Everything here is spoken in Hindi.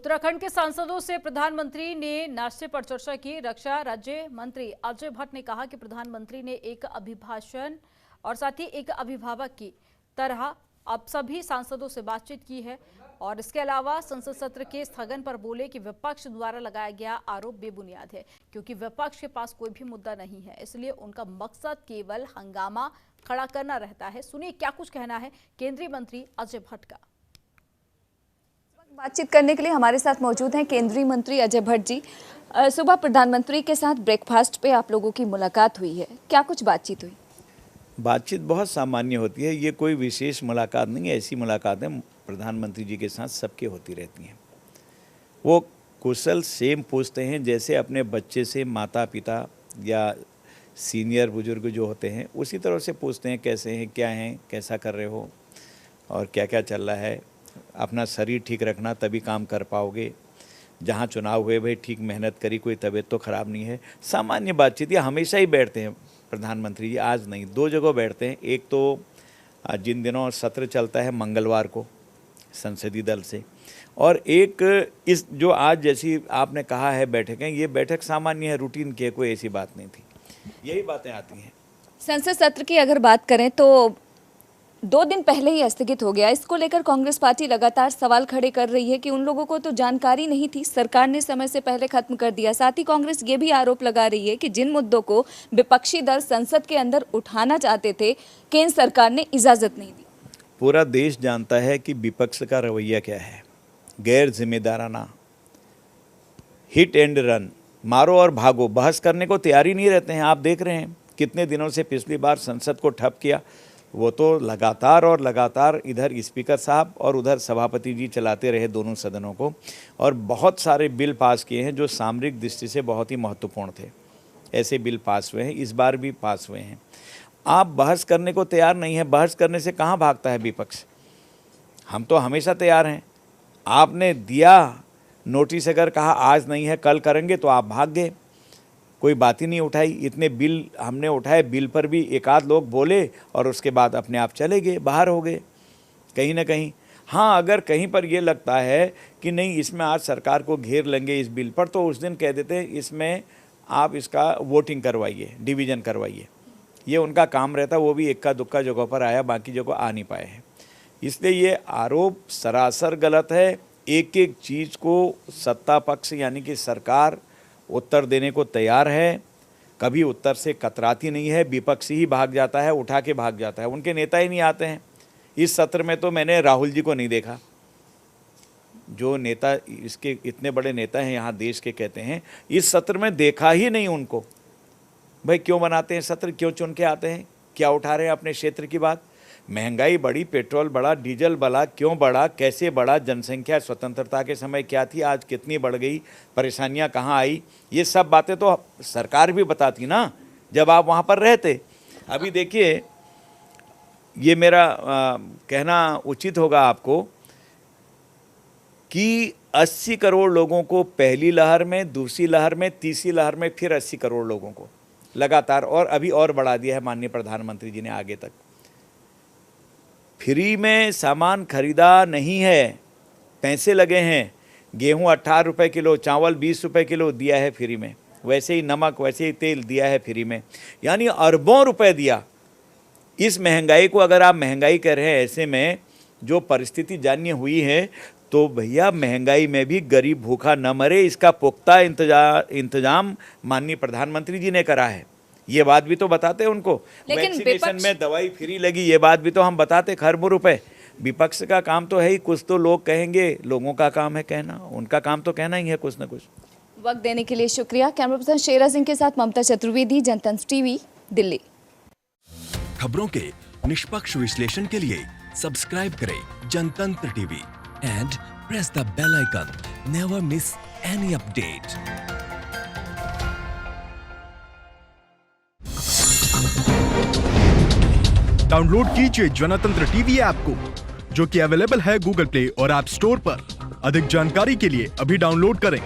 उत्तराखंड के सांसदों से प्रधानमंत्री ने नाश्ते पर चर्चा की। रक्षा राज्य मंत्री अजय भट्ट ने कहा कि प्रधानमंत्री ने एक अभिभाषण और साथ ही एक अभिभावक की तरह अब सभी सांसदों से बातचीत की है और इसके अलावा संसद सत्र के स्थगन पर बोले कि विपक्ष द्वारा लगाया गया आरोप बेबुनियाद है, क्योंकि विपक्ष के पास कोई भी मुद्दा नहीं है, इसलिए उनका मकसद केवल हंगामा खड़ा करना रहता है। सुनिए क्या कुछ कहना है केंद्रीय मंत्री अजय भट्ट का। बातचीत करने के लिए हमारे साथ मौजूद हैं केंद्रीय मंत्री अजय भट्ट जी। सुबह प्रधानमंत्री के साथ ब्रेकफास्ट पे आप लोगों की मुलाकात हुई है, क्या कुछ बातचीत हुई? बातचीत बहुत सामान्य होती है, ये कोई विशेष मुलाकात नहीं है। ऐसी मुलाकातें प्रधानमंत्री जी के साथ सबके होती रहती हैं। वो कुशल सेम पूछते हैं जैसे अपने बच्चे से माता पिता या सीनियर बुजुर्ग जो होते हैं उसी तरह से पूछते हैं, कैसे हैं, क्या हैं, कैसा कर रहे हो और क्या क्या चल रहा है। अपना शरीर ठीक रखना तभी काम कर पाओगे। जहाँ चुनाव हुए भाई ठीक मेहनत करी, कोई तबीयत तो ख़राब नहीं है। सामान्य बातचीत। ये हमेशा ही बैठते हैं प्रधानमंत्री जी, आज नहीं, दो जगह बैठते हैं। एक तो जिन दिनों सत्र चलता है मंगलवार को संसदीय दल से, और एक इस जो आज जैसी आपने कहा है बैठकें, ये बैठक सामान्य है, रूटीन की है, कोई ऐसी बात नहीं थी। यही बातें आती हैं। संसद सत्र की अगर बात करें तो 2 दिन पहले ही स्थगित हो गया। इसको लेकर कांग्रेस पार्टी लगातार सवाल खड़े कर रही है कि उन लोगों को तो जानकारी नहीं थी, सरकार ने समय से पहले खत्म कर दिया। साथ ही कांग्रेस ये भी आरोप लगा रही है कि जिन मुद्दों को विपक्षी दल संसद के अंदर उठाना चाहते थे, केंद्र सरकार ने इजाजत नहीं दी। पूरा देश जानता है कि विपक्ष का रवैया क्या है। गैर जिम्मेदाराना, हिट एंड रन, मारो और भागो, बहस करने को तैयार ही नहीं रहते हैं। आप देख रहे हैं कितने दिनों से पिछली बार संसद को ठप किया, वो तो लगातार और लगातार इधर स्पीकर साहब और उधर सभापति जी चलाते रहे दोनों सदनों को, और बहुत सारे बिल पास किए हैं जो सामरिक दृष्टि से बहुत ही महत्वपूर्ण थे। ऐसे बिल पास हुए हैं, इस बार भी पास हुए हैं। आप बहस करने को तैयार नहीं है। बहस करने से कहाँ भागता है विपक्ष? हम तो हमेशा तैयार हैं। आपने दिया नोटिस, अगर कहा आज नहीं है कल करेंगे तो आप भाग गए, कोई बात ही नहीं उठाई। इतने बिल हमने उठाए, बिल पर भी एक आध लोग बोले और उसके बाद अपने आप चले गए, बाहर हो गए कहीं ना कहीं। हाँ, अगर कहीं पर ये लगता है कि नहीं इसमें आज सरकार को घेर लेंगे इस बिल पर, तो उस दिन कह देते हैं इसमें आप इसका वोटिंग करवाइए, डिवीज़न करवाइए। ये उनका काम रहता, वो भी इक्का दुक्का जगह पर आया, बाकी जगह आ नहीं पाए हैं। इसलिए ये आरोप सरासर गलत है। एक एक चीज़ को सत्ता पक्ष यानी कि सरकार उत्तर देने को तैयार है, कभी उत्तर से कतराती नहीं है। विपक्ष ही भाग जाता है, उठा के भाग जाता है, उनके नेता ही नहीं आते हैं। इस सत्र में तो मैंने राहुल जी को नहीं देखा, जो नेता इसके इतने बड़े नेता हैं यहाँ देश के कहते हैं, इस सत्र में देखा ही नहीं उनको। भाई क्यों बनाते हैं सत्र, क्यों चुन के आते हैं, क्या उठा रहे हैं अपने क्षेत्र की बात? महंगाई बढ़ी, पेट्रोल बढ़ा, डीजल बढ़ा, क्यों बढ़ा, कैसे बढ़ा, जनसंख्या स्वतंत्रता के समय क्या थी, आज कितनी बढ़ गई, परेशानियां कहाँ आई, ये सब बातें तो सरकार भी बताती ना जब आप वहाँ पर रहते। अभी देखिए, ये मेरा कहना उचित होगा आपको कि 80 करोड़ लोगों को पहली लहर में, दूसरी लहर में, तीसरी लहर में फिर 80 करोड़ लोगों को लगातार, और अभी और बढ़ा दिया है माननीय प्रधानमंत्री जी ने आगे तक। फ्री में सामान खरीदा नहीं है, पैसे लगे हैं। गेहूं 18 रुपये किलो, चावल 20 रुपये किलो दिया है फ्री में, वैसे ही नमक, वैसे ही तेल दिया है फ्री में, यानी अरबों रुपए दिया। इस महंगाई को अगर आप महंगाई कह रहे हैं, ऐसे में जो परिस्थिति जानिए हुई है, तो भैया महंगाई में भी गरीब भूखा न मरे, इसका पुख्ता इंतजाम माननीय प्रधानमंत्री जी ने करा है। ये बात भी तो बताते हैं उनको। वैक्सीनेशन में दवाई फ्री लगी, ये बात भी तो हम बताते, खरबों रुपए। विपक्ष का काम तो है ही, कुछ तो लोग कहेंगे, लोगों का काम है कहना, उनका काम तो कहना ही है कुछ ना कुछ। वक्त देने के लिए शुक्रिया। कैमरा पर्सन शेरा सिंह के साथ ममता चतुर्वेदी, जनतंत्र टीवी, दिल्ली। खबरों के निष्पक्ष विश्लेषण के लिए सब्सक्राइब करें Jantantra TV and press the bell icon. Never miss any update. Download कीजिए जनतंत्र टीवी ऐप को, जो कि अवेलेबल है गूगल प्ले और ऐप स्टोर पर। अधिक जानकारी के लिए अभी डाउनलोड करें।